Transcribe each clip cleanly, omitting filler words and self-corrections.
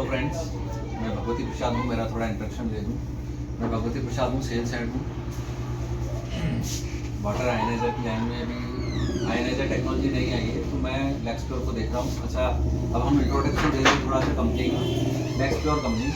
Friends, मैं भगवती प्रसाद हूँ। मेरा थोड़ा इंट्रोडक्शन दे दूँ। मैं भगवती प्रसाद हूँ, सेल्स हेड हूँ। वाटर आयनाइजर की लाइन में अभी आयनाइजर टेक्नोलॉजी नहीं आई है, तो मैं लेक्सप्योर को देख रहा हूँ। अच्छा, अब हम इंट्रोडक्शन दे दें थोड़ा सा कंपनी का। लेक्सप्योर कंपनी,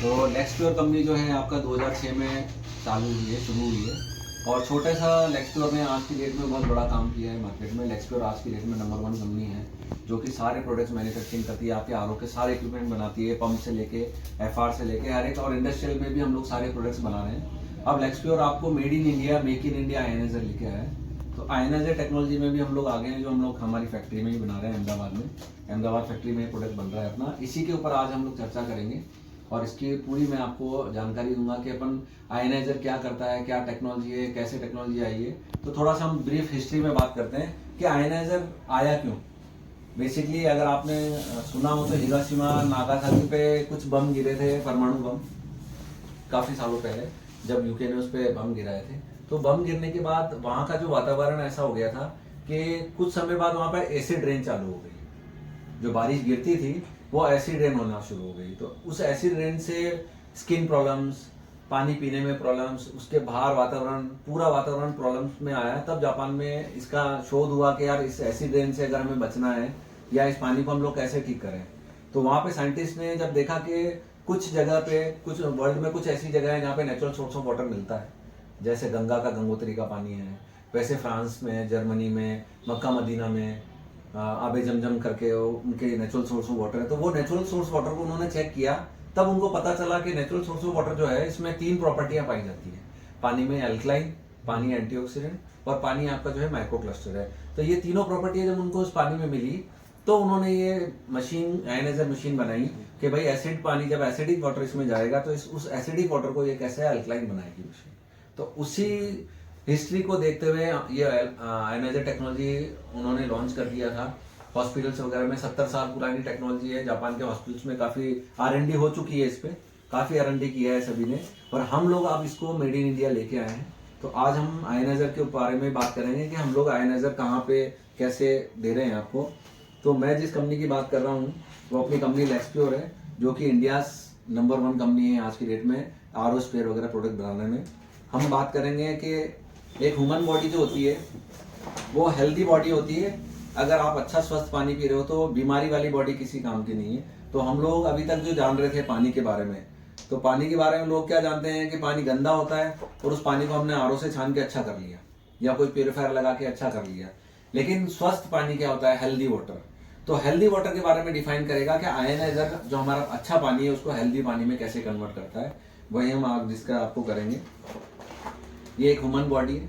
तो लेक्सप्योर कंपनी जो है आपका 2006 में चालू हुई है, शुरू हुई है। और छोटे सा लेक्सप्योर ने आज की डेट में बहुत बड़ा काम किया है मार्केट में। लेक्सप्योर आज की डेट में नंबर 1 कंपनी है, जो कि सारे प्रोडक्ट्स मैन्युफैक्चरिंग करती है। आपके आरओ के सारे इक्विपमेंट बनाती है, पंप से लेके एफआर से लेके हर एक, और इंडस्ट्रियल में भी हम लोग सारे प्रोडक्ट्स बना रहे हैं। अब लेक्सप्योर आपको made in India, make in India ionizer लेके आया है। तो आयनाइजर टेक्नोलॉजी में भी हम लोग आगे हैं, जो हम लोग हमारी फैक्ट्री में ही बना रहे हैं अहमदाबाद में। अहमदाबाद फैक्ट्री में प्रोडक्ट बन रहा है अपना। इसी के ऊपर आज हम लोग चर्चा करेंगे और इसकी पूरी मैं आपको जानकारी दूंगा कि अपन आयनाइजर क्या करता है, क्या टेक्नोलॉजी है, कैसे टेक्नोलॉजी आई है। तो थोड़ा सा हम ब्रीफ हिस्ट्री में बात करते हैं कि आयनाइजर आया क्यों। बेसिकली अगर आपने सुना हो तो हिरोशिमा नागासाकी पे कुछ बम गिरे थे, परमाणु बम, काफी सालों पहले जब यूके ने उस पर बम गिराए थे। तो बम गिरने के बाद वहां का जो वातावरण ऐसा हो गया था कि कुछ समय बाद वहां पर एसिड रेन चालू हो गई। जो बारिश गिरती थी वो एसिड रेन होना शुरू हो गई। तो उस एसिड रेन से स्किन प्रॉब्लम्स, पानी पीने में प्रॉब्लम्स, उसके बाहर वातावरण, पूरा वातावरण प्रॉब्लम्स में आया। तब जापान में इसका शोध हुआ कि यार इस एसिड रेन से अगर हमें बचना है या इस पानी को हम लोग कैसे ठीक करें। तो वहां पे साइंटिस्ट ने जब देखा कि कुछ जगह पे, कुछ वर्ल्ड में कुछ ऐसी जगह है जहाँ पे नेचुरल सोर्स ऑफ वाटर मिलता है, जैसे गंगा का गंगोत्री का पानी है, वैसे फ्रांस में, जर्मनी में, मक्का मदीना में आबे जमजम करके उनके नेचुरल सोर्स ऑफ वाटर है। तो वो नेचुरल सोर्स वाटर को उन्होंने चेक किया। तब उनको पता चला कि नेचुरल सोर्स ऑफ वाटर जो है इसमें 3 प्रॉपर्टियां पाई जाती है। पानी में अल्कलाइन, पानी एंटीऑक्सीडेंट और पानी आपका जो है माइक्रो क्लस्टर है। तो ये तीनों प्रॉपर्टियां जब उनको उस पानी में मिली तो उन्होंने ये मशीन, आयनाइजर मशीन बनाई कि भाई एसिड पानी, जब एसिडिक वाटर इसमें जाएगा तो उस एसिडिक वाटर को ये कैसे अल्कलाइन बनाएगी मशीन। तो उसी हिस्ट्री को देखते हुए ये आयनाइजर टेक्नोलॉजी उन्होंने लॉन्च कर दिया था। हॉस्पिटल्स वगैरह में 70 साल पुरानी टेक्नोलॉजी है। जापान के हॉस्पिटल्स में काफी R&D हो चुकी है, इस पे काफी R&D किया है सभी ने, और हम लोग अब इसको मेड इन इंडिया लेके आए हैं। तो आज हम आयनाइजर के बारे में बात करेंगे कि हम लोग आयनाइजर कहाँ पे कैसे दे रहे हैं आपको। तो मैं जिस कंपनी की बात कर रहा हूँ वो अपनी कंपनी लेक्सप्योर है, जो कि इंडिया नंबर 1 कंपनी है आज की डेट में आरओ स्पेयर वगैरह प्रोडक्ट बनाने में। हम बात करेंगे कि एक ह्यूमन बॉडी जो होती है वो हेल्दी बॉडी होती है। अगर आप अच्छा स्वस्थ पानी पी रहे हो तो बीमारी वाली बॉडी किसी काम की नहीं है। तो हम लोग अभी तक जो जान रहे थे पानी के बारे में, तो पानी के बारे में लोग क्या जानते हैं कि पानी गंदा होता है और उस पानी को हमने आरओ से छान के अच्छा कर लिया या कोई प्यूरिफायर लगा के अच्छा कर लिया। लेकिन स्वस्थ पानी क्या होता है, हेल्दी वाटर। तो हेल्दी वाटर के बारे में डिफाइन करेगा कि आयनाइजर जो हमारा अच्छा पानी है उसको हेल्दी पानी में कैसे कन्वर्ट करता है, वही हम आज जिसका आपको करेंगे। ये एक ह्यूमन बॉडी है।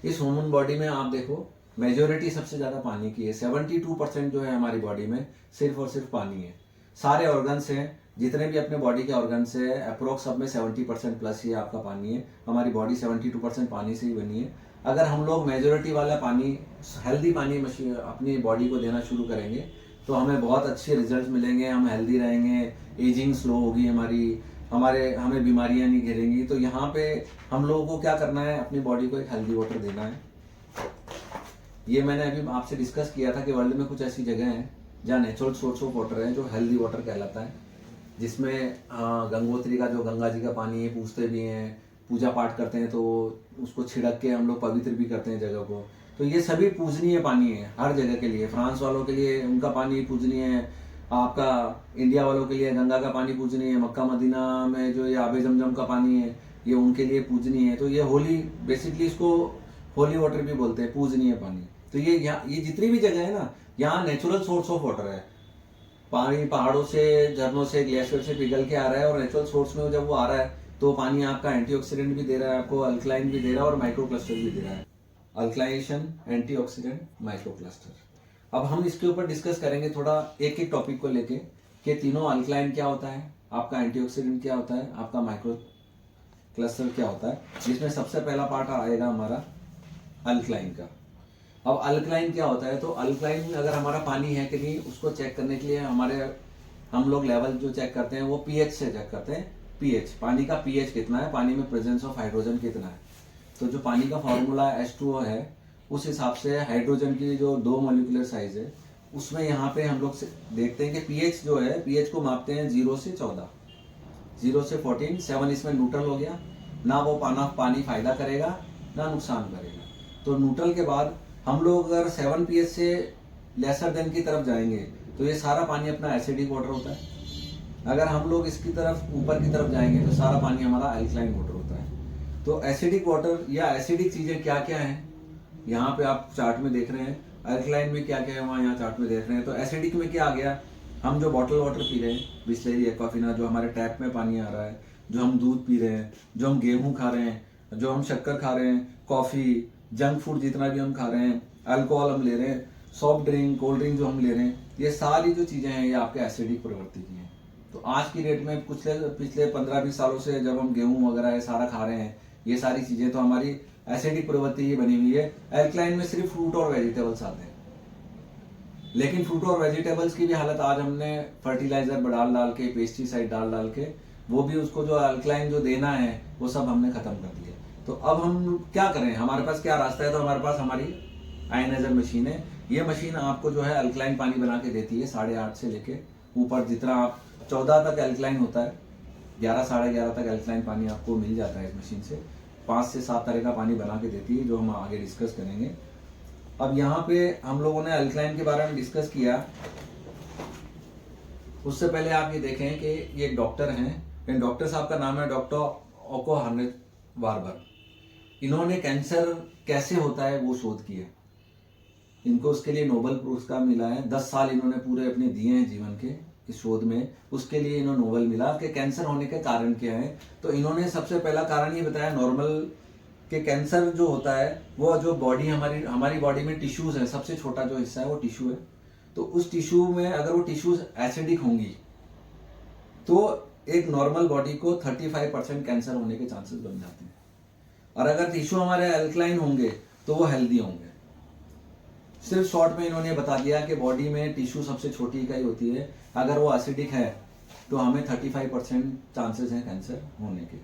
इस ह्यूमन बॉडी में आप देखो मेजोरिटी सबसे ज्यादा पानी की है। 72% जो है हमारी बॉडी में सिर्फ और सिर्फ पानी है। सारे ऑर्गन्स हैं, जितने भी अपने बॉडी के ऑर्गन्स है, अप्रोक्स सब में 70% प्लस ही आपका पानी है। हमारी बॉडी 72% पानी से ही बनी है। अगर हम लोग मेजोरिटी वाला पानी, हेल्दी पानी मशीन अपनी बॉडी को देना शुरू करेंगे तो हमें बहुत अच्छे रिजल्ट मिलेंगे। हम हेल्दी रहेंगे, एजिंग स्लो होगी हमें बीमारियां नहीं घेरेंगी। तो यहाँ पे हम लोगों को क्या करना है, अपनी बॉडी को एक हेल्दी वाटर देना है। ये मैंने अभी आपसे डिस्कस किया था कि वर्ल्ड में कुछ ऐसी जगह हैं जहाँ नेचुरल सोर्स ऑफ वाटर है जो हेल्दी वाटर कहलाता है, जिसमें गंगोत्री का जो गंगा जी का पानी है, पूजते भी हैं, पूजा पाठ करते हैं, तो उसको छिड़क के हम लोग पवित्र भी करते हैं जगह को। तो ये सभी पूजनीय पानी है हर जगह के लिए। फ्रांस वालों के लिए उनका पानी पूजनीय है, आपका इंडिया वालों के लिए गंगा का पानी पूजनीय है, मक्का मदीना में जो ये आबे जमजम का पानी है ये उनके लिए पूजनीय है। तो ये होली, बेसिकली इसको होली वाटर भी बोलते हैं, पूजनीय पानी। तो ये जितनी भी जगह है ना, यहाँ नेचुरल सोर्स ऑफ वाटर है। पानी पहाड़ों से, झरनों से, ग्लेशियर से पिघल के आ रहा है, और नेचुरल सोर्स में जब वो आ रहा है तो पानी आपका एंटीऑक्सीडेंट भी दे रहा है, आपको अल्कलाइन भी दे रहा है और माइक्रो क्लस्टर भी दे रहा है। अल्कलाइनेशन, एंटीऑक्सीडेंट, माइक्रो क्लस्टर। अब हम इसके ऊपर डिस्कस करेंगे थोड़ा एक एक टॉपिक को लेके कि तीनों अल्कलाइन क्या होता है, आपका एंटीऑक्सीडेंट क्या होता है, आपका माइक्रो क्लस्टर क्या होता है। जिसमें सबसे पहला पार्ट आएगा हमारा अल्कलाइन का। अब अल्कलाइन क्या होता है, तो अल्कलाइन अगर हमारा पानी है कि नहीं उसको चेक करने के लिए हम लोग लेवल जो चेक करते हैं वो पीएच से चेक करते हैं। पीएच, पानी का पीएच कितना है, पानी में प्रेजेंस ऑफ हाइड्रोजन कितना है। तो जो पानी का फॉर्मूला H2O है, उस हिसाब से हाइड्रोजन की जो 2 मॉलिक्यूलर साइज है उसमें यहाँ पे हम लोग देखते हैं कि पीएच जो है, पीएच को मापते हैं 0 से 14, 0 से 14, 7 इसमें न्यूट्रल हो गया, ना वो पानी फायदा करेगा ना नुकसान करेगा। तो न्यूट्रल के बाद हम लोग अगर 7 पीएच से लेसर देन की तरफ जाएंगे तो ये सारा पानी अपना एसिडिक वाटर होता है। अगर हम लोग इसकी तरफ ऊपर की तरफ जाएंगे तो सारा पानी हमारा अल्कलाइन वाटर होता है। तो एसिडिक वाटर या एसिडिक चीज़ें क्या क्या हैं, यहाँ पे आप चार्ट में देख रहे हैं, अल्कलाइन में क्या क्या है वहाँ यहाँ चार्ट में देख रहे हैं। तो एसिडिक में क्या आ गया, हम जो बॉटल वाटर पी रहे हैं, बिस्लेरी, एक्वाफिना, जो हमारे टैप में पानी आ रहा है, जो हम दूध पी रहे हैं, जो हम गेहूँ खा रहे हैं, जो हम शक्कर खा रहे हैं, कॉफ़ी, जंक फूड जितना भी हम खा रहे हैं, अल्कोहल हम ले रहे हैं, सॉफ्ट ड्रिंक, कोल्ड ड्रिंक जो हम ले रहे हैं, ये सारी जो चीज़ें हैं ये आपके एसिडिक प्रवृत्ति की हैं। तो आज की डेट में पिछले 15-20 सालों से जब हम गेहूँ वगैरह ये सारा खा रहे हैं, ये सारी चीज़ें, तो हमारी एसिडिक प्रवृत्ति ये बनी हुई है। अल्कलाइन में सिर्फ फ्रूट और वेजिटेबल्स आते हैं, लेकिन फ्रूट और वेजिटेबल्स की भी हालत आज हमने फर्टिलाइजर डाल के, पेस्टिसाइड डाल के, वो भी उसको जो अल्कलाइन जो देना है वो सब हमने खत्म कर दिया। तो अब हम क्या करें, हमारे पास क्या रास्ता है, तो हमारे पास हमारी आयनाइजर मशीन है। ये मशीन आपको जो है अल्कलाइन पानी बना के देती है 8.5 से लेके ऊपर, जितना आप 14 तक अल्कलाइन होता है, 11 साढ़े 11 तक अल्कलाइन पानी आपको मिल जाता है इस मशीन से। 5 से 7 तरह का पानी बना के देती है, जो हम आगे डिस्कस करेंगे। अब यहाँ पे हम लोगों ने अल्कलाइन के बारे में डिस्कस किया। उससे पहले आप ये देखें कि ये एक डॉक्टर हैं, डॉक्टर साहब का नाम है डॉक्टर ओको वार्बर। इन्होंने कैंसर कैसे होता है वो शोध किया, इनको उसके लिए नोबेल पुरस्कार मिला है। 10 साल इन्होंने पूरे अपने दिए हैं जीवन के इस शोध में, उसके लिए इन्होंने नोबेल मिला कि कैंसर होने के कारण क्या है। तो इन्होंने सबसे पहला कारण ये बताया, नॉर्मल कि कैंसर जो होता है वो जो बॉडी हमारी बॉडी में टिश्यूज है, सबसे छोटा जो हिस्सा है वो टिश्यू है। तो उस टिश्यू में अगर वो टिश्यूज एसिडिक होंगी तो एक नॉर्मल बॉडी को 35% कैंसर होने के चांसेस बन जाते हैं, और अगर टिश्यू हमारे अल्कलाइन होंगे तो वो हेल्दी होंगे। सिर्फ शॉर्ट में इन्होंने बता दिया कि बॉडी में टिश्यू सबसे छोटी इकाई होती है, अगर वो एसिडिक है तो हमें 35% चांसेस हैं कैंसर होने के।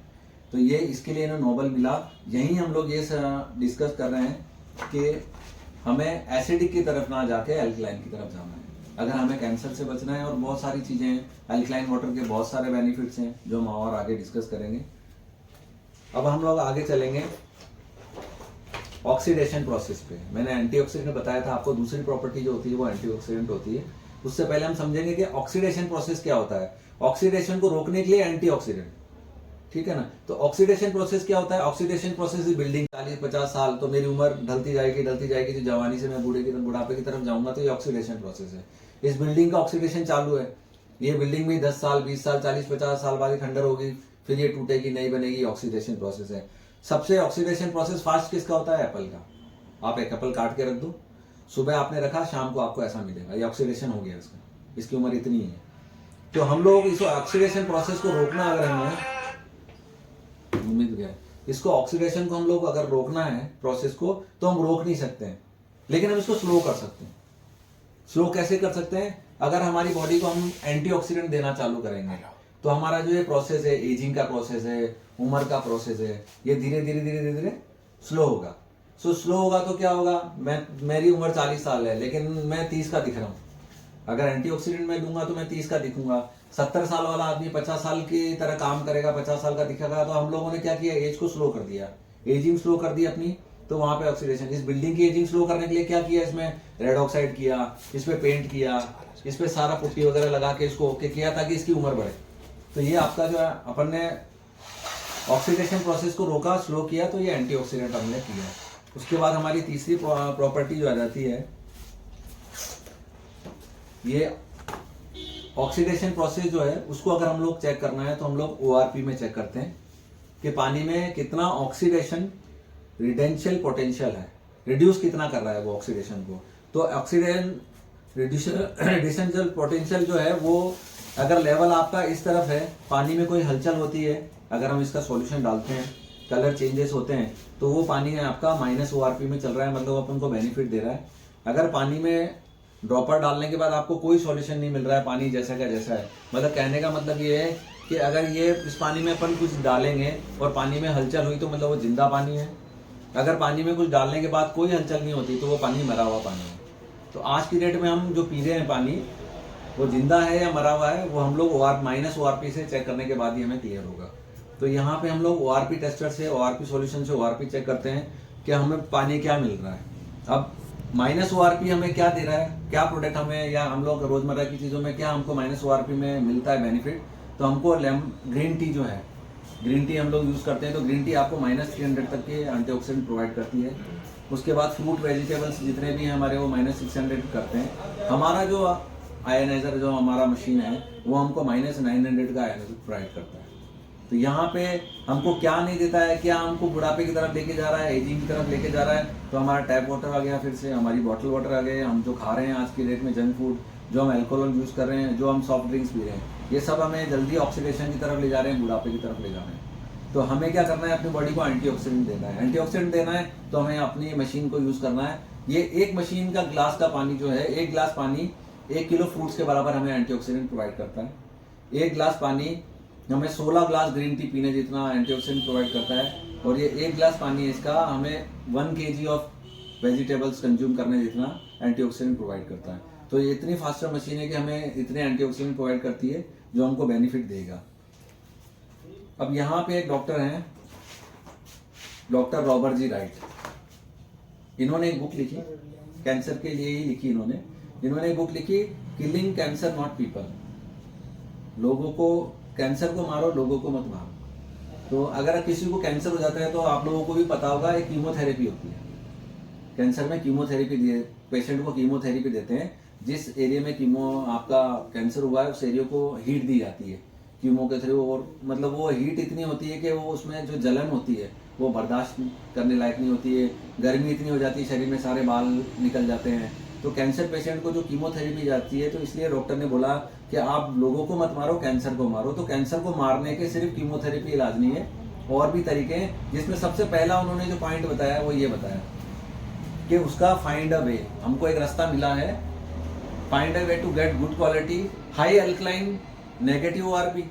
तो ये इसके लिए इन्हें नोबेल मिला। यही हम लोग ये डिस्कस कर रहे हैं कि हमें एसिडिक की तरफ ना जाके अल्कलाइन की तरफ जाना है अगर हमें कैंसर से बचना है। और बहुत सारी चीज़ें हैं, अल्कलाइन वाटर के बहुत सारे बेनिफिट्स हैं जो हम और आगे डिस्कस करेंगे। अब हम लोग आगे चलेंगे ऑक्सीडेशन प्रोसेस पे। मैंने एंटीऑक्सीडेंट बताया था आपको, दूसरी प्रॉपर्टी जो होती है वो एंटीऑक्सीडेंट होती है। उससे पहले हम समझेंगे कि ऑक्सीडेशन प्रोसेस क्या होता है। ऑक्सीडेशन को रोकने के लिए एंटीऑक्सीडेंट, ठीक है ना। तो ऑक्सीडेशन प्रोसेस क्या होता है, ऑक्सीडेशन प्रोसेस इज बिल्डिंग। 40-50 साल तो मेरी उम्र ढलती जाएगी जो जवानी से मैं बुढ़ापे की तरफ जाऊंगा, तो ये ऑक्सीडेशन प्रोसेस है। इस बिल्डिंग का ऑक्सीडेशन चालू है, ये बिल्डिंग में 10 साल 20 साल 40-50 साल बाद खंडर होगी, फिर ये टूटेगी, नई बनेगी, ऑक्सीडेशन प्रोसेस है। सबसे ऑक्सीडेशन प्रोसेस फास्ट किसका होता है, एप्पल का। आप एक एप्पल काट के रख दो, सुबह आपने रखा, शाम को आपको ऐसा मिलेगा, ये ऑक्सीडेशन हो गया इसका, इसकी उम्र इतनी है। तो हम लोग इस ऑक्सीडेशन प्रोसेस को रोकना, अगर हमें उम्मीद गया इसको ऑक्सीडेशन को हम लोग अगर रोकना है प्रोसेस को, तो हम रोक नहीं सकते हैं, लेकिन हम इसको स्लो कर सकते हैं। स्लो कैसे कर सकते हैं, अगर हमारी बॉडी को हम एंटीऑक्सीडेंट देना चालू करेंगे तो हमारा जो ये प्रोसेस है, एजिंग का प्रोसेस है, उम्र का प्रोसेस है, ये धीरे धीरे स्लो होगा। सो स्लो होगा तो क्या होगा, मेरी उम्र 40 साल है लेकिन मैं 30 का दिख रहा हूँ। अगर एंटीऑक्सीडेंट मैं दूंगा तो मैं 30 का दिखूंगा। 70 साल वाला आदमी 50 साल की तरह काम करेगा, 50 साल का दिखेगा। तो हम लोगों ने क्या किया, एज को स्लो कर दिया, एजिंग स्लो कर दी अपनी। तो वहां पे ऑक्सीडेशन, इस बिल्डिंग की एजिंग स्लो करने के लिए क्या किया, इसमें रेड ऑक्साइड किया, इस पे पेंट किया, इस पे सारा पुट्टी वगैरह लगा के इसको ओके किया ताकि इसकी उम्र बढ़े। तो ये आपका जो है अपन ने ऑक्सीडेशन प्रोसेस को रोका, स्लो किया, तो ये एंटीऑक्सीडेंट हमने किया। उसके बाद हमारी तीसरी प्रॉपर्टी जो आ जाती है, ये ऑक्सीडेशन प्रोसेस जो है उसको अगर हम लोग चेक करना है तो हम लोग ORP में चेक करते हैं कि पानी में कितना ऑक्सीडेशन रिडेंशियल पोटेंशियल है, रिड्यूस कितना कर रहा है वो ऑक्सीडेशन को। तो ऑक्सीडेशन रिड्यूसेंशियल पोटेंशियल जो है वो अगर लेवल आपका इस तरफ है, पानी में कोई हलचल होती है, अगर हम इसका सॉल्यूशन डालते हैं, कलर चेंजेस होते हैं, तो वो पानी आपका -ORP में चल रहा है, मतलब अपन को बेनिफिट दे रहा है। अगर पानी में ड्रॉपर डालने के बाद आपको कोई सॉल्यूशन नहीं मिल रहा है, पानी जैसा का जैसा है, मतलब कहने का मतलब ये है कि अगर ये इस पानी में अपन कुछ डालेंगे और पानी में हलचल हुई तो मतलब वो जिंदा पानी है। अगर पानी में कुछ डालने के बाद कोई हलचल नहीं होती तो वो पानी मरा हुआ पानी है। तो आज की डेट में हम जो पी रहे हैं पानी, वो जिंदा है या मरा हुआ है, वो हम लोग -ORP से चेक करने के बाद ही हमें क्लियर होगा। तो यहाँ पे हम लोग ORP टेस्टर से, ORP सॉल्यूशन से ORP चेक करते हैं कि हमें पानी क्या मिल रहा है। अब -ORP हमें क्या दे रहा है, क्या प्रोडक्ट हमें, या हम लोग रोजमर्रा की चीज़ों में क्या हमको -ORP में मिलता है बेनिफिट। तो हमको ग्रीन टी जो है, ग्रीन टी हम लोग यूज़ करते हैं। तो ग्रीन टी आपको -300 तक के एंटीऑक्सीडेंट प्रोवाइड करती है। उसके बाद फ्रूट वेजिटेबल्स जितने भी हैं हमारे, वो -600 करते हैं। हमारा जो आयनाइजर जो हमारा मशीन है, वो हमको -900 का आयनाइजर प्रोवाइड करता है। तो यहाँ पे हमको क्या नहीं देता है, क्या हमको बुढ़ापे की तरफ लेके जा रहा है, एजिंग की तरफ लेके जा रहा है। तो हमारा टैप वाटर आ गया, फिर से हमारी बॉटल वाटर आ गए, हम जो खा रहे हैं आज की डेट में जंक फूड, जो हम अल्कोहल यूज़ कर रहे हैं, जो हम सॉफ्ट ड्रिंक्स पी रहे हैं, ये सब हमें जल्दी ऑक्सीडेशन की तरफ ले जा रहे हैं, बुढ़ापे की तरफ ले जा रहे हैं। तो हमें क्या करना है, अपनी बॉडी को एंटीऑक्सीडेंट देना है। एंटीऑक्सीडेंट देना है तो हमें अपनी मशीन को यूज़ करना है। ये एक मशीन का ग्लास का पानी जो है, 1 गिलास पानी 1 किलो फ्रूट्स के बराबर हमें एंटीऑक्सीडेंट प्रोवाइड करता है। 1 गिलास पानी हमें 16 ग्लास ग्रीन टी पीने जितना एंटीऑक्सीडेंट प्रोवाइड करता है। और ये 1 गिलास पानी इसका हमें 1 kg ऑफ वेजिटेबल्स कंज्यूम करने जितना एंटीऑक्सीडेंट प्रोवाइड करता है। तो ये इतनी फास्टर मशीन है कि हमें इतने एंटीऑक्सीडेंट प्रोवाइड करती है जो हमको बेनिफिट देगा। अब यहाँ पे एक डॉक्टर हैं, डॉक्टर रॉबर्ट जी राइट। इन्होंने एक बुक लिखी, कैंसर के लिए ही लिखी इन्होंने एक बुक लिखी, किलिंग कैंसर नॉट पीपल। लोगों को, कैंसर को मारो, लोगों को मत मारो। तो अगर किसी को कैंसर हो जाता है तो आप लोगों को भी पता होगा, एक कीमोथेरेपी होती है। कैंसर में कीमोथेरेपी दिए, पेशेंट को कीमोथेरेपी देते हैं। जिस एरिया में कीमो आपका कैंसर हुआ है, उस एरिया को हीट दी जाती है कीमो के थ्रू। और मतलब वो हीट इतनी होती है कि वो उसमें जो जलन होती है वो बर्दाश्त करने लायक नहीं होती है। गर्मी इतनी हो जाती है, शरीर में सारे बाल निकल जाते हैं। तो कैंसर पेशेंट को जो कीमोथेरेपी जाती है, तो इसलिए डॉक्टर ने बोला कि आप लोगों को मत मारो, कैंसर को मारो। तो कैंसर को मारने के सिर्फ कीमोथेरेपी इलाज नहीं है, और भी तरीके हैं। जिसमें सबसे पहला उन्होंने जो पॉइंट बताया वो ये बताया कि उसका फाइंड अ वे, हमको एक रास्ता मिला है, find a way to get good quality high alkaline negative ORP।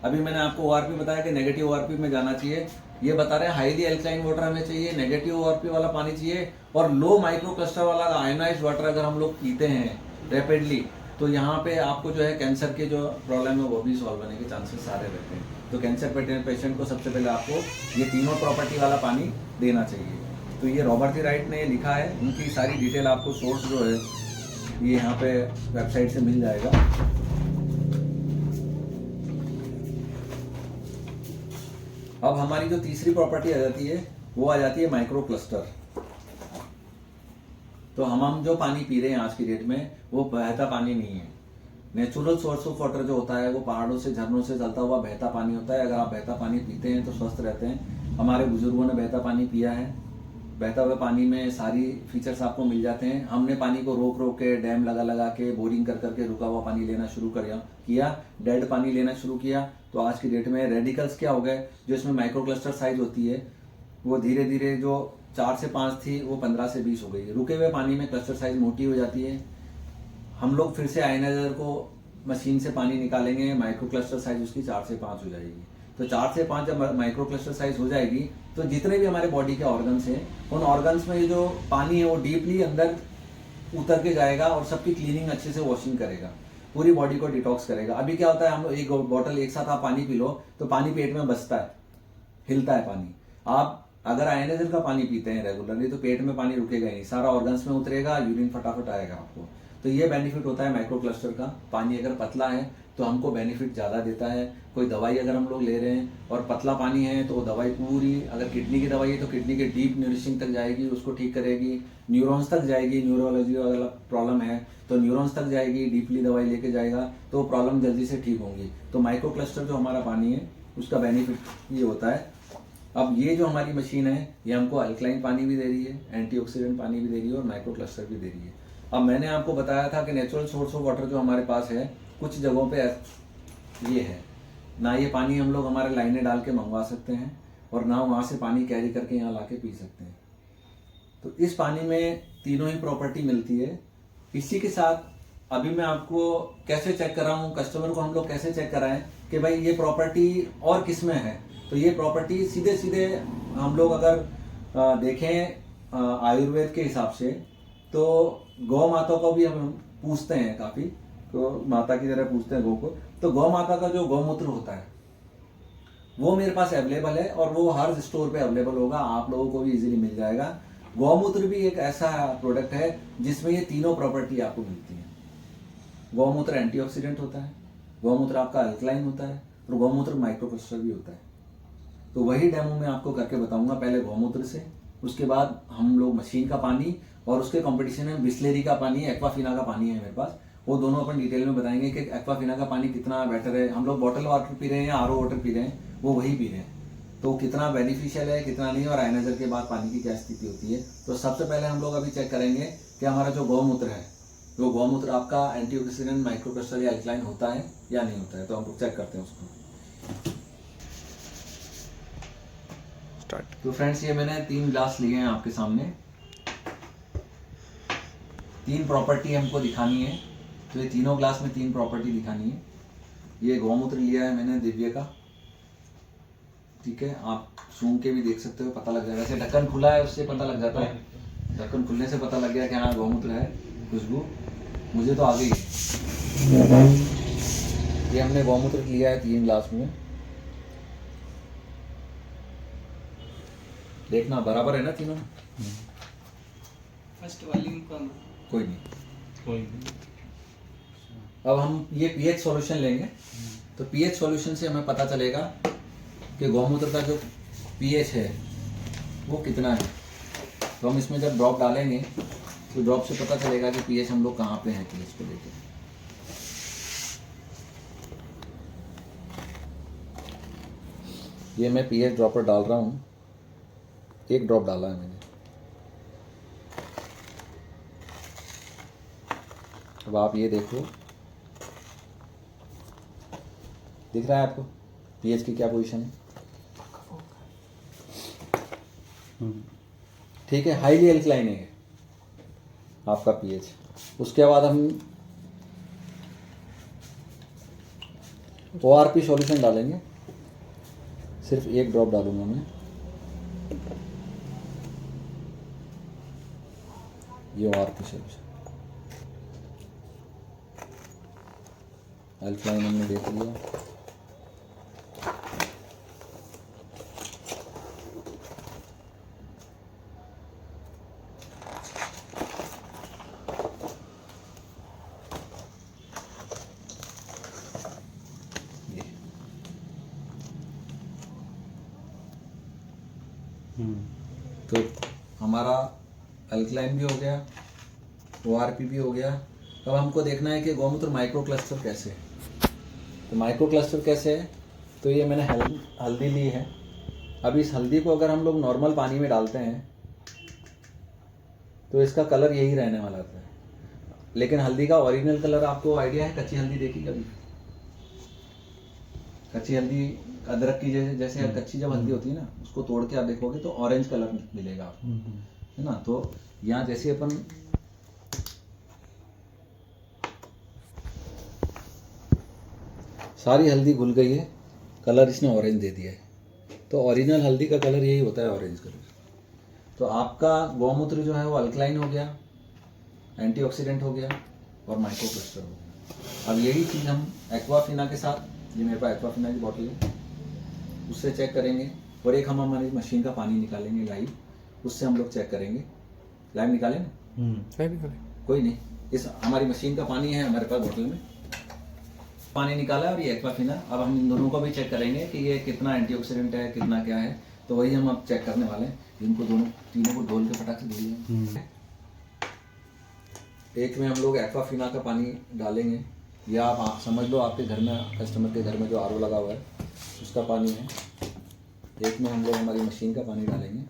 अभी मैंने आपको ORP बताया कि नेगेटिव ORP में जाना चाहिए। ये बता रहे हैं हाईली अल्कलाइन वाटर हमें चाहिए, नेगेटिव ORP वाला पानी चाहिए, और लो माइक्रो क्लस्टर वाला आयोनाइज्ड वाटर अगर हम लोग पीते हैं रैपिडली, तो यहाँ पे आपको जो है कैंसर के जो प्रॉब्लम है वो भी सॉल्व होने के चांसेस सारे रहते हैं। तो कैंसर पेशेंट को सबसे पहले आपको ये तीनों प्रॉपर्टी वाला पानी देना चाहिए। तो ये रॉबर्ट जी राइट ने लिखा है, उनकी सारी डिटेल आपको सोर्स जो है ये यहाँ पे वेबसाइट से मिल जाएगा। अब हमारी जो तीसरी प्रॉपर्टी आ जाती है वो आ जाती है माइक्रो क्लस्टर। तो हम जो पानी पी रहे हैं आज की डेट में, वो बहता पानी नहीं है। नेचुरल सोर्स ऑफ वाटर जो होता है वो पहाड़ों से, झरनों से चलता हुआ बहता पानी होता है। अगर आप बहता पानी पीते हैं तो स्वस्थ रहते हैं। हमारे बुजुर्गों ने बहता पानी पिया है। बहता हुआ पानी में सारी फीचर्स आपको मिल जाते हैं। हमने पानी को रोक रोक के, डैम लगा लगा के, बोरिंग कर करके रुका हुआ पानी लेना शुरू किया, डेड पानी लेना शुरू किया। तो आज की डेट में रेडिकल्स क्या हो गए, जो इसमें माइक्रो क्लस्टर साइज होती है वो धीरे धीरे जो 4 से 5 थी वो 15 से 20 हो गई। रुके हुए पानी में क्लस्टर साइज मोटी हो जाती है। हम लोग फिर से आयनाइजर को मशीन से पानी निकालेंगे, माइक्रो क्लस्टर साइज उसकी 4 से 5 हो जाएगी। तो 4 से 5 जब माइक्रो क्लस्टर साइज हो जाएगी, तो जितने भी हमारे बॉडी के ऑर्गन्स हैं, उन ऑर्गन्स में ये जो पानी है वो डीपली अंदर उतर के जाएगा और सबकी क्लीनिंग अच्छे से वॉशिंग करेगा, पूरी बॉडी को डिटॉक्स करेगा। अभी क्या होता है, हम एक बॉटल एक साथ आप पानी पी लो तो पानी पेट में बसता है, हिलता है पानी। आप अगर आयनाइजर का पानी पीते हैं रेगुलरली तो पेट में पानी रुकेगा ही नहीं, सारा ऑर्गन्स में उतरेगा, यूरिन फटाफट आएगा आपको। तो ये बेनिफिट होता है माइक्रो क्लस्टर का। पानी अगर पतला है तो हमको बेनिफिट ज़्यादा देता है। कोई दवाई अगर हम लोग ले रहे हैं और पतला पानी है तो दवाई पूरी, अगर किडनी की दवाई है तो किडनी के डीप न्यूरिशिंग तक जाएगी, उसको ठीक करेगी, न्यूरॉन्स तक जाएगी। न्यूरोलॉजी वाला प्रॉब्लम है तो न्यूरॉन्स तक जाएगी, डीपली दवाई लेके जाएगा तो प्रॉब्लम जल्दी से ठीक होंगी। तो माइक्रो क्लस्टर जो हमारा पानी है उसका बेनिफिट ये होता है। अब ये जो हमारी मशीन है ये हमको अल्कलाइन पानी भी दे रही है, एंटीऑक्सीडेंट पानी भी दे रही है और माइक्रो क्लस्टर भी दे रही है। अब मैंने आपको बताया था कि नेचुरल सोर्स ऑफ वाटर जो हमारे पास है, कुछ जगहों पे ये है ना, ये पानी हम लोग हमारे लाइनें डाल के मंगवा सकते हैं और ना वहाँ से पानी कैरी करके यहाँ ला के पी सकते हैं। तो इस पानी में तीनों ही प्रॉपर्टी मिलती है। इसी के साथ अभी मैं आपको कैसे चेक कराऊँ, कस्टमर को हम लोग कैसे चेक कराएं कि भाई ये प्रॉपर्टी और किस में है। तो ये प्रॉपर्टी सीधे सीधे हम लोग अगर देखें आयुर्वेद के हिसाब से तो गौ माता को भी हम पूछते हैं काफ़ी, तो माता की तरह पूछते हैं गौ को। तो गौ माता का जो गौमूत्र होता है वो मेरे पास अवेलेबल है और वो हर स्टोर पे अवेलेबल होगा, आप लोगों को भी इजीली मिल जाएगा। गौमूत्र भी एक ऐसा प्रोडक्ट है जिसमें ये तीनों प्रॉपर्टी आपको मिलती है। गौमूत्र एंटीऑक्सीडेंट होता है, गौमूत्र आपका अल्कलाइन होता है और गौमूत्र माइक्रोक्रिस्टल भी होता है। तो वही डेमो मैं आपको करके बताऊंगा, पहले गौमूत्र से, उसके बाद हम लोग मशीन का पानी और उसके कंपटीशन में बिस्लेरी का पानी, एक्वाफिना का पानी है मेरे पास, वो दोनों अपन डिटेल में बताएंगे कि एक्वाफिना का पानी कितना बेटर है। हम लोग बॉटल वाटर पी रहे हैं या आरओ वाटर पी रहे हैं, वो वही पी रहे हैं, तो कितना बेनिफिशियल है कितना नहीं, और आयनाइजर के बाद पानी की क्या स्थिति होती है। तो सबसे पहले हम लोग अभी चेक करेंगे कि हमारा जो गौमूत्र है, वो गौमूत्र आपका एंटीऑक्सीडेंट, माइक्रोक्रिस्टल या अल्कलाइन होता है या नहीं होता है। तो हम लोग चेक करते हैं उसको। तो फ्रेंड्स, ये मैंने 3 ग्लास लिए हैं आपके सामने, 3 प्रॉपर्टी हमको दिखानी है, तो ये तीनों ग्लास में 3 प्रॉपर्टी दिखानी है। ये गौमूत्र लिया है मैंने दिव्य का, ठीक है, आप सूंघ के भी देख सकते हो, पता लग जाएगा। वैसे ढक्कन खुला है उससे पता लग जाता है, ढक्कन खुलने से पता लग गया कि हाँ गौमूत्र है, खुशबू मुझे तो आ गई है। ये हमने गौमूत्र लिया है 3 ग्लास में, देखना बराबर है ना तीनों में। फर्स्ट वॉल्यूम कम, कोई नहीं। अब हम ये पीएच सॉल्यूशन लेंगे, तो पीएच सॉल्यूशन से हमें पता चलेगा कि गौमूत्र का जो पीएच है वो कितना है। तो हम इसमें जब ड्रॉप डालेंगे तो ड्रॉप से पता चलेगा कि पीएच हम लोग कहाँ पे हैं पीएच को लेकर। ये मैं पीएच ड्रॉपर डाल रहा हूँ, 1 ड्रॉप डाला है मैंने। अब आप ये देखो, दिख रहा है आपको पीएच की क्या पोजीशन है, ठीक है, हाईली अल्कलाइन है आपका पीएच। उसके बाद हम ओआरपी सॉल्यूशन डालेंगे, सिर्फ 1 ड्रॉप डालूंगा मैं। ये ओआरपी सॉल्यूशन अल्कलाइन हमने देख लिया। तो हमारा अल्कलाइन भी हो गया, ओआरपी भी हो गया। अब हमको देखना है कि गौमूत्र माइक्रो क्लस्टर कैसे है। तो माइक्रो क्लस्टर कैसे है, तो ये मैंने हल्दी ली है। अब इस हल्दी को अगर हम लोग नॉर्मल पानी में डालते हैं तो इसका कलर यही रहने वाला है, लेकिन हल्दी का ओरिजिनल कलर आपको आइडिया है? कच्ची हल्दी देखी कभी? कच्ची हल्दी अदरक की जैसे कच्ची जब हल्दी होती है ना, उसको तोड़ के आप देखोगे तो ऑरेंज कलर मिलेगा आपको, है ना। तो यहाँ जैसे अपन सारी हल्दी घुल गई है, कलर इसने ऑरेंज दे दिया है, तो ओरिजिनल हल्दी का कलर यही होता है, ऑरेंज कलर। तो आपका गौमूत्र जो है वो अल्कलाइन हो गया, एंटीऑक्सीडेंट हो गया और माइक्रो क्लस्टर हो गया। अब यही चीज़ हम एक्वाफिना के साथ, ये मेरे पास एक्वाफिना की बॉटल है, उससे चेक करेंगे। और एक हम हमारी मशीन का पानी निकालेंगे लाइव, उससे हम लोग चेक करेंगे। लाइव निकालें ना? कोई नहीं, इस हमारी मशीन का पानी है हमारे पास बॉटल में, पानी निकाला और ये एक्वाफिना। अब हम इन दोनों को भी चेक करेंगे कि ये कितना एंटीऑक्सीडेंट है, कितना क्या है। तो वही हम अब चेक करने वाले हैं। इनको तीनों को ढोल के फटाक से धुलिए। एक में हम लोग एक्वाफिना का पानी डालेंगे, या आप समझ लो आपके घर में, कस्टमर के घर में जो आरओ लगा हुआ है उसका पानी है। एक में हम लोग हमारी मशीन का पानी डालेंगे।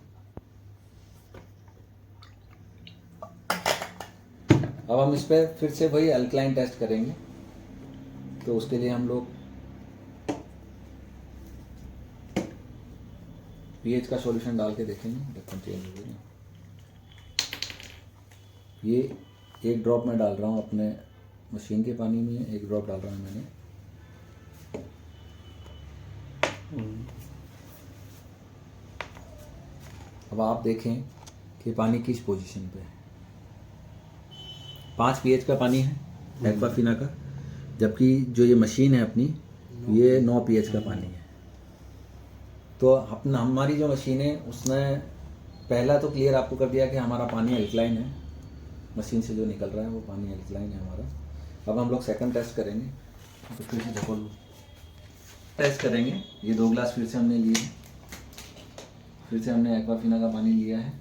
अब हम इस पर फिर से वही अल्कलाइन टेस्ट करेंगे। तो उसके लिए हम लोग पीएच का सॉल्यूशन डाल के देखेंगे, ढक्कन चेंज हो गया। ये 1 ड्रॉप मैं डाल रहा हूँ अपने मशीन के पानी में, 1 ड्रॉप डाल रहा हूँ मैंने। अब आप देखें कि पानी किस पोजीशन पे है। 5 pH का पानी है एक्वाफिना का, जबकि जो ये मशीन है अपनी ये 9 pH का पानी है। तो अपना हमारी जो मशीन है उसने पहला तो क्लियर आपको कर दिया कि हमारा पानी अल्कलाइन है, मशीन से जो निकल रहा है वो पानी अल्कलाइन है हमारा। अब हम लोग सेकंड टेस्ट करेंगे, तो फिर से ढको लो, टेस्ट करेंगे। ये 2 गिलास फिर से हमने लिए, फिर से हमने एक्वाफिना का पानी लिया है,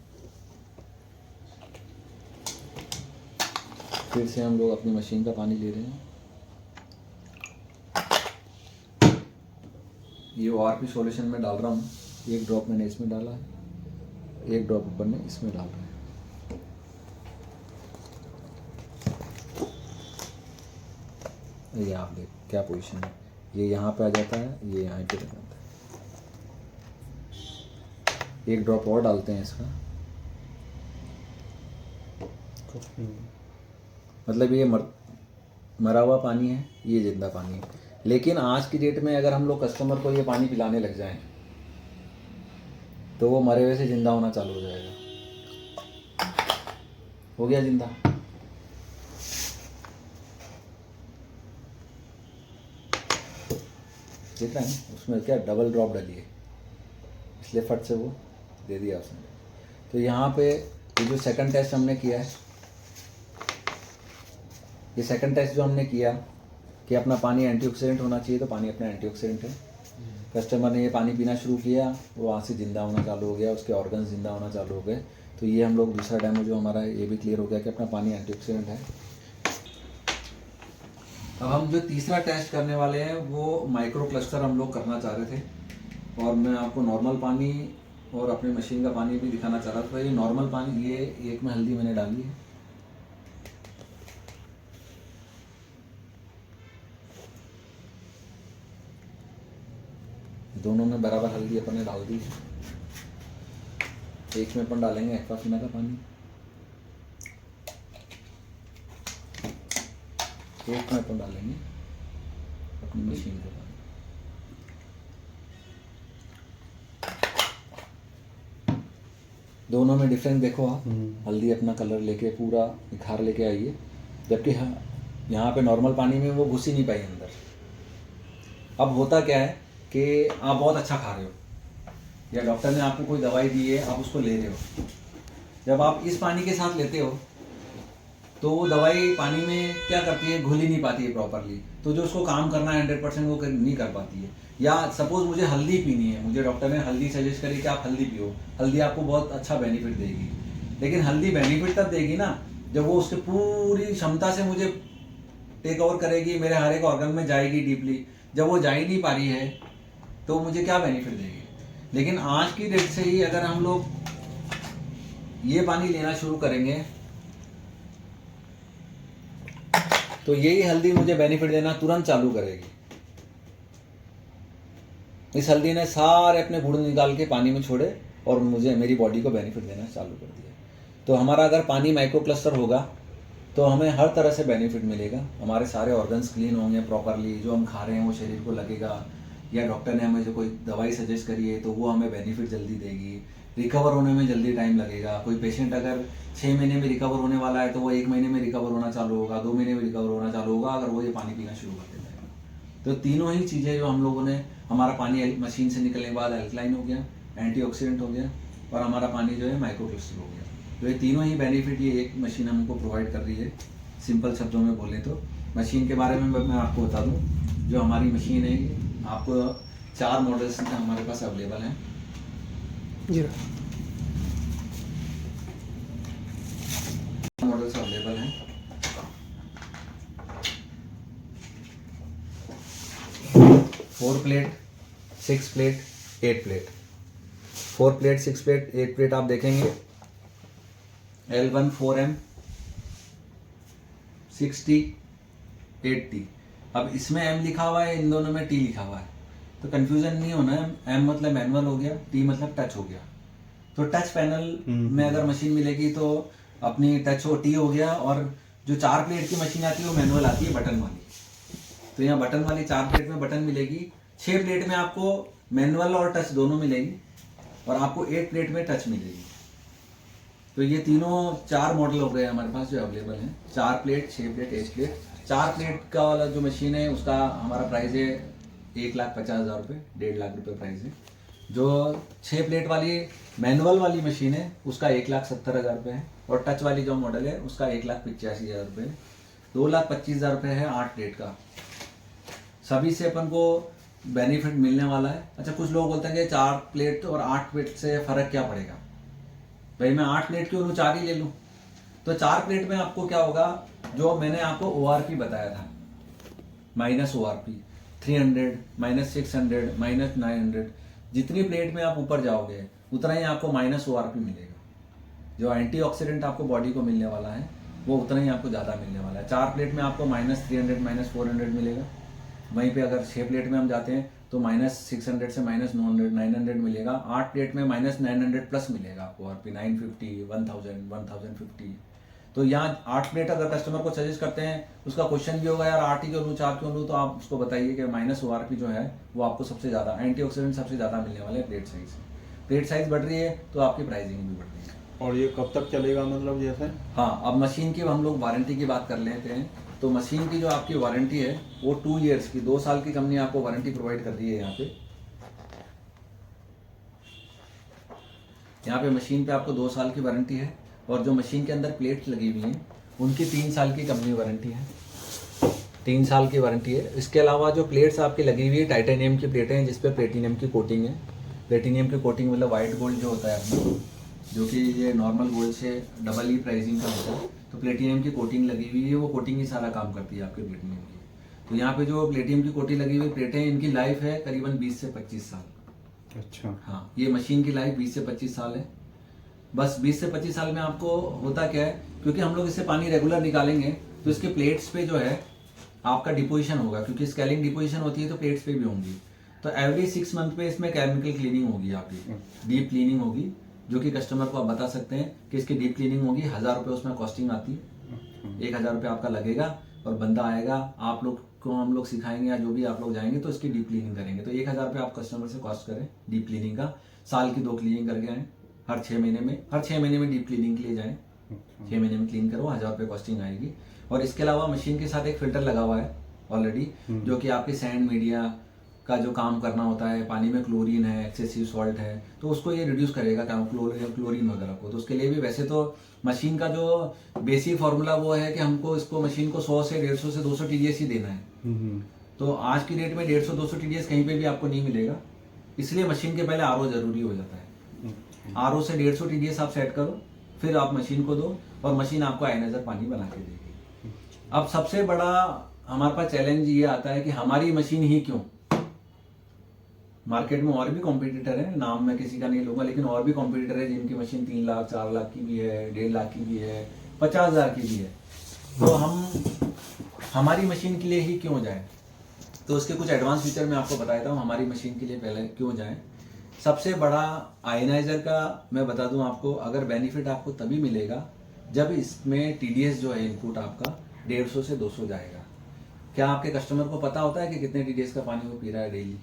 फिर से हम लोग अपनी मशीन का पानी ले रहे हैं। ये ORP सॉल्यूशन में डाल रहा हूँ, 1 ड्रॉप मैंने इसमें डाला है, 1 ड्रॉप ऊपर में इसमें डाल रहा है। ये आप देख क्या पोजीशन है, ये यहाँ पे आ जाता है, ये यहाँ पे रह जाता है। 1 ड्रॉप और डालते हैं इसका, मतलब ये मरा हुआ पानी है, ये जिंदा पानी है। लेकिन आज की डेट में अगर हम लोग कस्टमर को ये पानी पिलाने लग जाएं तो वो मरे हुए से जिंदा होना चालू हो जाएगा। हो गया जिंदा। देख रहे हैं उसमें क्या डबल ड्रॉप डाली है, इसलिए फट से वो दे दिया उसने। तो यहाँ पे ये जो सेकंड टेस्ट हमने किया है, ये सेकंड टेस्ट जो हमने किया कि अपना पानी एंटीऑक्सीडेंट होना चाहिए, तो पानी अपना एंटीऑक्सीडेंट है। कस्टमर ने ये पानी पीना शुरू किया, वो वहाँ से ज़िंदा होना चालू हो गया, उसके ऑर्गन्स ज़िंदा होना चालू हो गए। तो ये हम लोग दूसरा डेमो जो हमारा ये भी क्लियर हो गया कि अपना पानी एंटीऑक्सीडेंट है। अब हम जो तीसरा टेस्ट करने वाले हैं वो माइक्रो क्लस्टर हम लोग करना चाह रहे थे, और मैं आपको नॉर्मल पानी और अपनी मशीन का पानी भी दिखाना चाह रहा था। ये नॉर्मल पानी, ये एक में हल्दी मैंने डाली है, दोनों में बराबर हल्दी अपन ने डाल दी है। एक में अपन डालेंगे एक्वाफिना का पानी, एक में अपन डालेंगे अपनी मशीन का पानी। दोनों में डिफरेंस देखो आप, हल्दी अपना कलर लेके पूरा निखार लेके आई है, जबकि यहाँ पे नॉर्मल पानी में वो घुस ही नहीं पाई अंदर। अब होता क्या है कि आप बहुत अच्छा खा रहे हो या डॉक्टर ने आपको कोई दवाई दी है, आप उसको ले रहे हो, जब आप इस पानी के साथ लेते हो तो वो दवाई पानी में क्या करती है, घुल ही नहीं पाती है प्रॉपरली। तो जो उसको काम करना है 100% वो नहीं कर पाती है। या सपोज मुझे हल्दी पीनी है, मुझे डॉक्टर ने हल्दी सजेस्ट करी कि आप हल्दी पियो, हल्दी आपको बहुत अच्छा बेनिफिट देगी, लेकिन हल्दी बेनिफिट तब देगी ना जब वो उसके पूरी क्षमता से मुझे टेक ओवर करेगी, मेरे हर एक ऑर्गन में जाएगी डीपली। जब वो जा ही नहीं पा रही है तो मुझे क्या बेनिफिट देगी। लेकिन आज की डेट से ही अगर हम लोग ये पानी लेना शुरू करेंगे तो यही हल्दी मुझे बेनिफिट देना तुरंत चालू करेगी। इस हल्दी ने सारे अपने गुण निकाल के पानी में छोड़े और मुझे मेरी बॉडी को बेनिफिट देना चालू कर दिया। तो हमारा अगर पानी माइक्रो क्लस्टर होगा तो हमें हर तरह से बेनिफिट मिलेगा, हमारे सारे ऑर्गन्स क्लीन होंगे प्रॉपरली, जो हम खा रहे हैं वो शरीर को लगेगा, या डॉक्टर ने हमें जो कोई दवाई सजेस्ट करी है तो वो हमें बेनिफिट जल्दी देगी, रिकवर होने में जल्दी टाइम लगेगा। कोई पेशेंट अगर 6 महीने में रिकवर होने वाला है तो वो 1 महीने में रिकवर होना चालू होगा, 2 महीने में रिकवर होना चालू होगा अगर वो ये पानी पीना शुरू कर देता है। तो तीनों ही चीज़ें जो हम लोगों ने, हमारा पानी मशीन से निकलने के बाद अल्कलाइन हो गया, एंटीऑक्सीडेंट हो गया, और हमारा पानी जो है माइक्रो क्लस्टर हो गया। तो ये तीनों ही बेनिफिट ये एक मशीन हमको प्रोवाइड कर रही है। सिंपल शब्दों में बोले तो मशीन के बारे में मैं आपको बता दूं, जो हमारी मशीन है आपको 4 मॉडल्स हमारे पास अवेलेबल हैं जी, मॉडल्स अवेलेबल हैं। 4 plate, 6 plate, 8 plate. 4 plate, 6 plate, 8 plate आप देखेंगे L1 4M 60 80। अब इसमें M लिखा हुआ है, इन दोनों में T लिखा हुआ है, तो कंफ्यूजन नहीं होना है। M मतलब मैनुअल हो गया, T मतलब टच हो गया। तो टच पैनल में अगर मशीन मिलेगी तो अपनी टच हो, T हो गया। और जो 4 प्लेट की मशीन आती है वो मैनुअल आती है, बटन वाली। तो यहाँ बटन वाली 4 प्लेट में बटन मिलेगी, 6 प्लेट में आपको मैनुअल और टच दोनों मिलेगी, और आपको 8 प्लेट में टच मिलेगी। तो ये तीनों 4 मॉडल हो गए हमारे पास जो अवेलेबल हैं, 4 प्लेट, 6 प्लेट, 1 प्लेट। 4 प्लेट का वाला जो मशीन है उसका हमारा प्राइस है 1,50,000 रुपये, 1.5 लाख रुपये प्राइस है। जो 6 प्लेट वाली मैनुअल वाली मशीन है उसका 1,70,000 रुपये है, और टच वाली जो मॉडल है उसका 1,85,000 रुपये है। 2,25,000 रुपये है 8 प्लेट का। सभी से अपन को बेनिफिट मिलने वाला है। अच्छा, कुछ लोग बोलते हैं कि 4 प्लेट और 8 प्लेट से फ़र्क क्या पड़ेगा, भाई मैं 8 प्लेट क्यों लूँ, 4 ही ले लूँ। तो 4 प्लेट में आपको क्या होगा, जो मैंने आपको ORP बताया था, माइनस ORP 300, माइनस 600, माइनस 900, जितनी प्लेट में आप ऊपर जाओगे उतना ही आपको माइनस ORP मिलेगा। जो एंटीऑक्सीडेंट आपको बॉडी को मिलने वाला है वो उतना ही आपको ज़्यादा मिलने वाला है। 4 प्लेट में आपको माइनस 300, माइनस 400 मिलेगा। वहीं पे अगर 6 प्लेट में हम जाते हैं तो माइनस 600 से माइनस 900 मिलेगा। 8 प्लेट में माइनस 900 प्लस मिलेगा आपको, और फिर 950, 1000, 1050। तो यहाँ 8 प्लेट अगर कस्टमर को सजेस्ट करते हैं, उसका क्वेश्चन भी होगा यार 8 ही क्यों लूँ, 4 क्यों लूँ, तो आप उसको बताइए कि माइनस ORP जो है वो आपको सबसे ज़्यादा एंटीऑक्सीडेंट सबसे ज़्यादा मिलने वाले हैं प्लेट साइज से। प्लेट साइज बढ़ रही है तो आपकी प्राइसिंग भी बढ़ रही है। और ये कब तक चलेगा, मतलब जैसे? हाँ, अब मशीन की हम लोग वारंटी की बात कर लेते हैं। तो मशीन की जो आपकी वारंटी है वो 2 ईयर्स की, 2 साल की कंपनी आपको वारंटी प्रोवाइड कर रही है। यहाँ पे मशीन पे आपको 2 साल की वारंटी है, और जो मशीन के अंदर प्लेट्स लगी हुई हैं उनकी 3 साल की कंपनी वारंटी है। 3 साल की वारंटी है। इसके अलावा जो प्लेट्स आपकी लगी हुई है टाइटेनियम की प्लेटें हैं, जिसपे प्लेटिनियम की कोटिंग है। प्लेटिनियम की कोटिंग मतलब वाइट गोल्ड जो होता है अपना, जो कि ये नॉर्मल गोल्ड से डबल ही प्राइसिंग का होता है, तो प्लेटिनियम की कोटिंग लगी हुई है। वो कोटिंग ही सारा काम करती है आपके प्लेटिनियम की। तो यहाँ पे जो प्लेटिनियम की कोटिंग लगी हुई प्लेटें, इनकी लाइफ है करीबन 20 से 25 साल। अच्छा। हाँ, ये मशीन की लाइफ 20 से 25 साल है। बस 20 से 25 साल में आपको होता क्या है, क्योंकि हम लोग इससे पानी रेगुलर निकालेंगे तो इसके प्लेट्स पे जो है आपका डिपोजिशन होगा, क्योंकि स्केलिंग डिपोजिशन होती है तो प्लेट्स पे भी होंगी। तो एवरी 6 मंथ पे इसमें केमिकल क्लीनिंग होगी, आपकी डीप क्लीनिंग होगी, जो कि कस्टमर को आप बता सकते हैं कि इसकी डीप क्लीनिंग होगी। 1000 रुपये उसमें कॉस्टिंग आती है। 1000 रुपये आपका लगेगा, और बंदा आएगा, आप लोग को हम लोग सिखाएंगे, या जो भी आप लोग जाएंगे तो इसकी डीप क्लीनिंग करेंगे। तो 1000 रुपये आप कस्टमर से कॉस्ट करें डीप क्लीनिंग का। साल की 2 क्लीनिंग करके आएँ, हर 6 महीने में डीप क्लीनिंग के लिए जाएँ। 6 महीने में क्लीन करो, 1000 रुपये कॉस्टिंग आएगी। और इसके अलावा मशीन के साथ एक फिल्टर लगा हुआ है ऑलरेडी, जो कि आपके सैंड मीडिया का जो काम करना होता है, पानी में क्लोरीन है, एक्सेसिव सॉल्ट है, तो उसको ये रिड्यूस करेगा क्लोरीन वगैरह को। तो उसके लिए भी वैसे तो मशीन का जो बेसिक फार्मूला वो है कि हमको इसको मशीन को 100 से 150 से 200 TDS ही देना है। तो आज की डेट में 150-200 TDS कहीं पे भी आपको नहीं मिलेगा, इसलिए मशीन के पहले RO जरूरी हो जाता है। RO से 150 TDS आप सेट करो, फिर आप मशीन को दो, और मशीन आपको आयनाइजर पानी बना के देगी। अब सबसे बड़ा हमारे पास चैलेंज ये आता है कि हमारी मशीन ही क्यों। मार्केट में और भी कॉम्पिटिटर है, नाम मैं किसी का नहीं लूंगा, लेकिन और भी कॉम्पिटिटर है जिनकी मशीन 3 लाख 4 लाख की भी है, 1.5 लाख की भी है, 50,000 की भी है। तो हम हमारी मशीन के लिए ही क्यों जाएं। तो उसके कुछ एडवांस फीचर मैं आपको बताया था, हमारी मशीन के लिए पहले क्यों जाएं। सबसे बड़ा आयनाइजर का मैं बता दूं आपको, अगर बेनिफिट आपको तभी मिलेगा जब इसमें TDS जो है इनपुट आपका 150 से 200 जाएगा। क्या आपके कस्टमर को पता होता है कि कितने TDS का पानी वो पी रहा है डेली?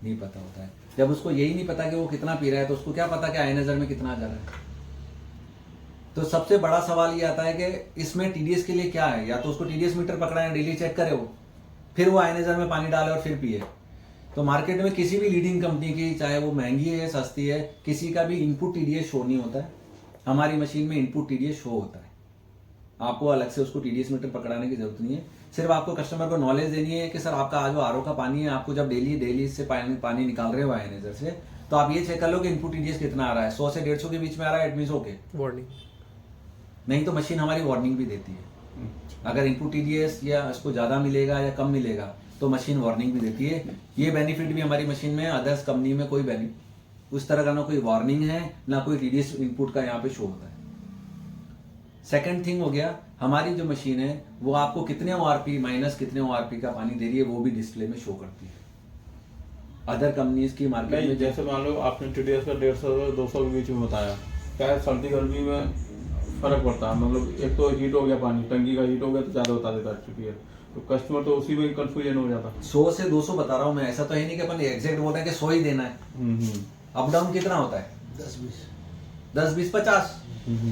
नहीं पता होता है। जब उसको यही नहीं पता कि वो कितना पी रहा है, तो उसको क्या पता कि आयनाइजर में कितना जा रहा है। तो सबसे बड़ा सवाल ये आता है कि इसमें TDS के लिए क्या है। या तो उसको TDS मीटर पकड़ाए, डेली चेक करे वो, फिर वो आयनाइजर में पानी डाले और फिर पिए। तो मार्केट में किसी भी लीडिंग कंपनी की, चाहे वो महंगी है सस्ती है, किसी का भी इनपुट TDS शो नहीं होता है। हमारी मशीन में इनपुट TDS शो होता है। आपको अलग से उसको TDS मीटर पकड़ाने की जरूरत नहीं है। सिर्फ आपको कस्टमर को नॉलेज देनी है कि सर आपका जो RO का पानी है, आपको जब डेली इससे पानी निकाल रहे हो आयनाइजर से, तो आप ये चेक कर लो कि इनपुट TDS कितना आ रहा है। 100 से 150 के बीच में आ रहा है, एट मींस ओके, वार्निंग। नहीं तो मशीन हमारी वार्निंग भी देती है। अगर इनपुट TDS या इसको ज़्यादा मिलेगा या कम मिलेगा तो मशीन वार्निंग भी देती है। ये बेनिफिट भी हमारी मशीन में, अदर्स कंपनी में कोई बेनिफिट उस तरह का ना कोई वार्निंग है, ना कोई TDS इनपुट का यहाँ पे शो होता है। सेकंड थिंग हो गया, हमारी जो मशीन है वो आपको कितने ORP माइनस कितने ORP का पानी दे रही है वो भी डिस्प्ले में शो करती है। अदर कंपनीज की मार्केट में जैसे मान लो आपने TDS का 150 से 200 के बीच में बताया, क्या है सर्दी गर्मी में फर्क पड़ता है? मतलब एक तो हीट हो गया, पानी टंकी का हीट हो गया तो ज्यादा बता देता है TDS, तो कस्टमर तो उसी में कंफ्यूजन हो जाता है। 100 से 200 बता रहा हूँ मैं, ऐसा तो है नहीं कि अपन एग्जैक्ट बोलते हैं कि 100 ही देना है। अप डाउन कितना होता है? 10, 20, 50,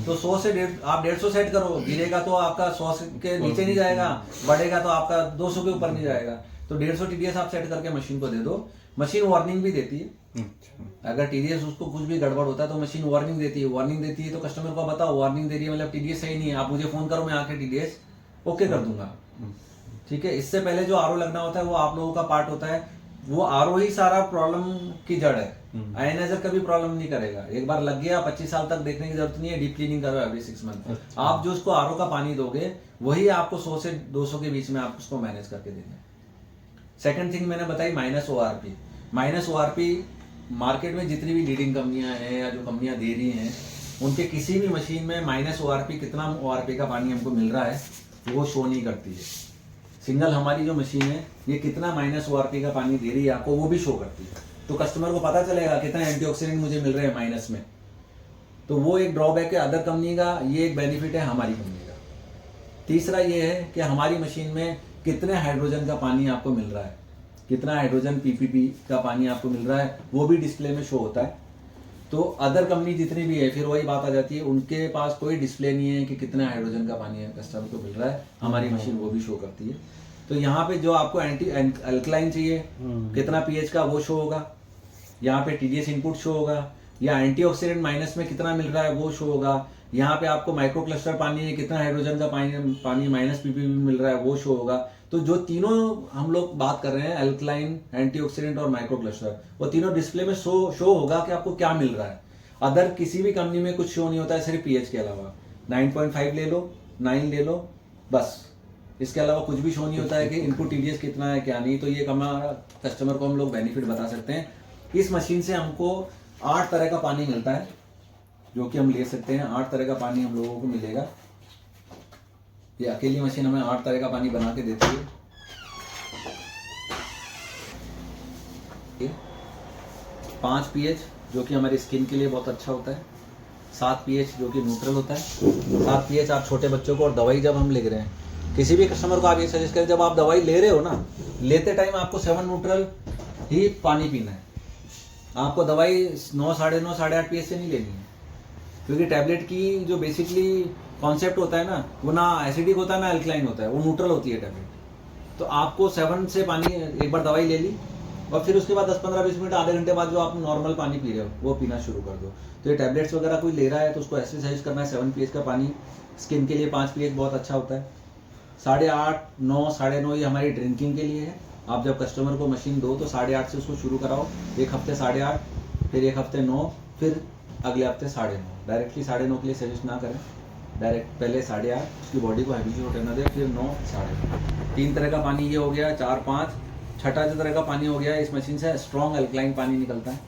तो 100 से आप 150 सेट करो, गिरेगा तो आपका 100 के नीचे नहीं जाएगा, बढ़ेगा तो आपका 200 के ऊपर नहीं जाएगा। तो 150 TDS आप सेट करके मशीन को दे दो। मशीन वार्निंग भी देती है, अगर TDS उसको कुछ भी गड़बड़ होता है तो मशीन वार्निंग देती है। वार्निंग देती है तो कस्टमर को बताओ वार्निंग दे रही है मतलब TDS सही नहीं है, आप मुझे फोन करो, मैं आके TDS ओके कर दूंगा। ठीक है, इससे पहले जो RO लगना होता है वो आप लोगों का पार्ट होता है, वो RO ही सारा प्रॉब्लम की जड़ है। आयनाइजर कभी प्रॉब्लम नहीं करेगा, एक बार लग गया 25 साल तक देखने की जरूरत नहीं है, डीप क्लीनिंग करो एवरी 6 मंथ। आप जो उसको RO का पानी दोगे वही आपको 100 से 200 के बीच में आप उसको मैनेज करके देंगे। सेकंड थिंग मैंने बताई minus ORP। Minus ORP market में जितनी भी लीडिंग कंपनियां हैं या जो कंपनियां दे रही हैं उनके किसी भी मशीन में माइनस ORP कितना ORP का पानी हमको मिल रहा है वो शो नहीं करती है। सिंगल हमारी जो मशीन है ये कितना माइनस ORP का पानी दे रही है आपको वो भी शो करती है, तो कस्टमर को पता चलेगा कितना एंटीऑक्सीडेंट मुझे मिल रहे हैं माइनस में। तो वो एक ड्रॉबैक है अदर कंपनी का, ये एक बेनिफिट है हमारी कंपनी का। तीसरा ये है कि हमारी मशीन में कितने हाइड्रोजन का पानी आपको मिल रहा है, कितना हाइड्रोजन PPP का पानी आपको मिल रहा है वो भी डिस्प्ले में शो होता है। तो अदर कंपनी जितनी भी है फिर वही बात आ जाती है, उनके पास कोई डिस्प्ले नहीं है कि कितना हाइड्रोजन का पानी है कस्टमर को मिल रहा है, हमारी मशीन वो भी शो करती है। तो यहाँ पे जो आपको एंटी अल्कलाइन चाहिए कितना pH का वो शो होगा, यहाँ पे TDS इनपुट शो होगा, या एंटीऑक्सीडेंट माइनस में कितना मिल रहा है वो शो होगा, यहाँ पे आपको माइक्रो क्लस्टर पानी है कितना हाइड्रोजन का पानी माइनस PPP मिल रहा है वो शो होगा। तो जो तीनों हम लोग बात कर रहे हैं अल्कलाइन, एंटीऑक्सीडेंट और माइक्रो क्लस्टर, वो तीनों डिस्प्ले में शो होगा कि आपको क्या मिल रहा है। अदर किसी भी कंपनी में कुछ शो नहीं होता है सिर्फ pH के अलावा। 9.5 ले लो, 9 ले लो, बस इसके अलावा कुछ भी शो नहीं होता है कि इनपुट TDS कितना है क्या नहीं। तो ये हमारा कस्टमर को हम लोग बेनिफिट बता सकते हैं। इस मशीन से हमको 8 तरह का पानी मिलता है जो कि हम ले सकते हैं, 8 तरह का पानी हम लोगों को मिलेगा। ये अकेली मशीन हमें 8 तरह का पानी बना के देती है। 5 pH जो कि हमारी स्किन के लिए बहुत अच्छा होता है, 7 pH जो कि न्यूट्रल होता है। 7 pH आप छोटे बच्चों को, और दवाई जब हम लिख रहे हैं किसी भी कस्टमर को आप ये सजेस्ट करें जब आप दवाई ले रहे हो ना, लेते टाइम आपको 7 न्यूट्रल ही पानी पीना है। आपको दवाई 9, 9.5, 8.5 pH से नहीं लेनी है, क्योंकि टैबलेट की जो बेसिकली कॉन्सेप्ट होता है ना वो ना एसिडिक होता है ना अल्कलाइन होता है, वो न्यूट्रल होती है टैबलेट। तो आपको 7 से पानी एक बार दवाई ले ली और फिर उसके बाद 10, 15, 20 मिनट, आधे घंटे बाद जो आप नॉर्मल पानी पी रहे हो वो पीना शुरू कर दो। तो ये टैबलेट्स वगैरह कोई ले रहा है तो उसको एक्सरसाइज करना है। 7 pH का पानी स्किन के लिए, 5 pH बहुत अच्छा होता है। 8.5, 9, 9.5 ये हमारी ड्रिंकिंग के लिए है। आप जब कस्टमर को मशीन दो तो 8.5 से उसको शुरू कराओ, एक हफ्ते 8.5, फिर एक हफ्ते 9, फिर अगले हफ्ते 9.5। डायरेक्टली 9.5 के लिए सजेस्ट ना करें, डायरेक्ट पहले 8.5 उसकी बॉडी को हैबिचुएट होने दें, फिर 9, 9.5। 3 तरह का पानी ये हो गया, 4, 5। छठा जो तरह का पानी हो गया, इस मशीन से स्ट्रॉन्ग अल्कलाइन पानी निकलता है।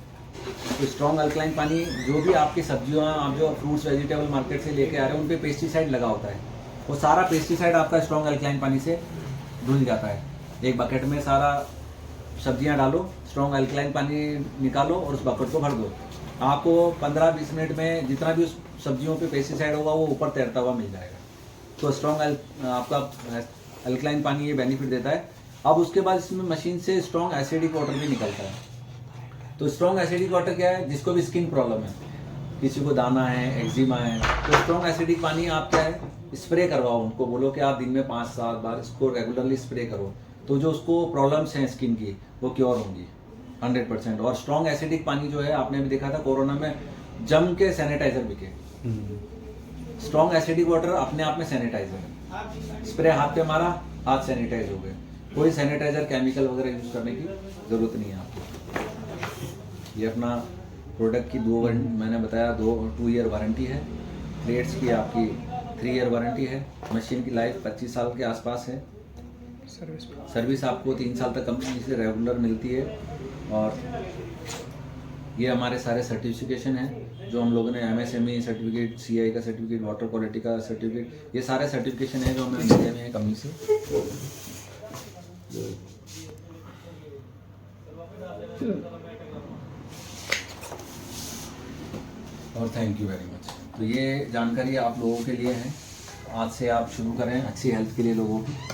तो स्ट्रॉन्ग अल्कलाइन पानी जो भी आपकी सब्जियां, आप जो फ्रूट्स वेजिटेबल मार्केट से लेके आ रहे हैं उन पे पेस्टिसाइड लगा होता है, वो सारा पेस्टिसाइड आपका स्ट्रॉन्ग अल्कलाइन पानी से धुल जाता है। एक बकेट में सारा सब्जियां डालो, स्ट्रॉन्ग अल्कलाइन पानी निकालो और उस बकेट को भर दो। आपको 15-20 मिनट में जितना भी उस सब्जियों पे पेस्टिसाइड होगा वो ऊपर तैरता हुआ मिल जाएगा। तो स्ट्रॉन्ग आपका अल्कलाइन पानी ये बेनिफिट देता है। अब उसके बाद इसमें मशीन से स्ट्रॉन्ग एसिडिक वाटर भी निकलता है। तो स्ट्रॉन्ग एसिडिक वाटर क्या है, जिसको भी स्किन प्रॉब्लम है, किसी को दाना है, एक्जिमा है, तो स्ट्रॉन्ग एसिडिक पानी आप क्या है स्प्रे करवाओ, उनको बोलो कि आप दिन में 5-7 बार इसको रेगुलरली स्प्रे करो, तो जो उसको प्रॉब्लम्स हैं स्किन की वो क्योर होंगी 100%। और स्ट्रॉन्ग एसिडिक पानी जो है आपने भी देखा था कोरोना में जम के सैनिटाइजर बिके। स्ट्रॉन्ग एसिडिक वाटर अपने आप में सैनिटाइजर है, स्प्रे हाथ पे मारा, हाथ सैनिटाइज हो गए, कोई सैनिटाइजर केमिकल वगैरह यूज करने की जरूरत नहीं है आपको। ये अपना प्रोडक्ट की मैंने बताया 2 ईयर वारंटी है, प्लेट्स की आपकी 3 ईयर वारंटी है, मशीन की लाइफ 25 साल के आसपास है, सर्विस आपको 3 साल तक कंपनी से रेगुलर मिलती है। और ये हमारे सारे सर्टिफिकेशन हैं जो हम लोगों ने MSME सर्टिफिकेट, CI का सर्टिफिकेट, वाटर क्वालिटी का सर्टिफिकेट, ये सारे सर्टिफिकेशन हैं जो हमें मिले हुए हैं कंपनी से। और थैंक यू वेरी मच। तो ये जानकारी आप लोगों के लिए है, आज से आप शुरू करें अच्छी हेल्थ के लिए लोगों की।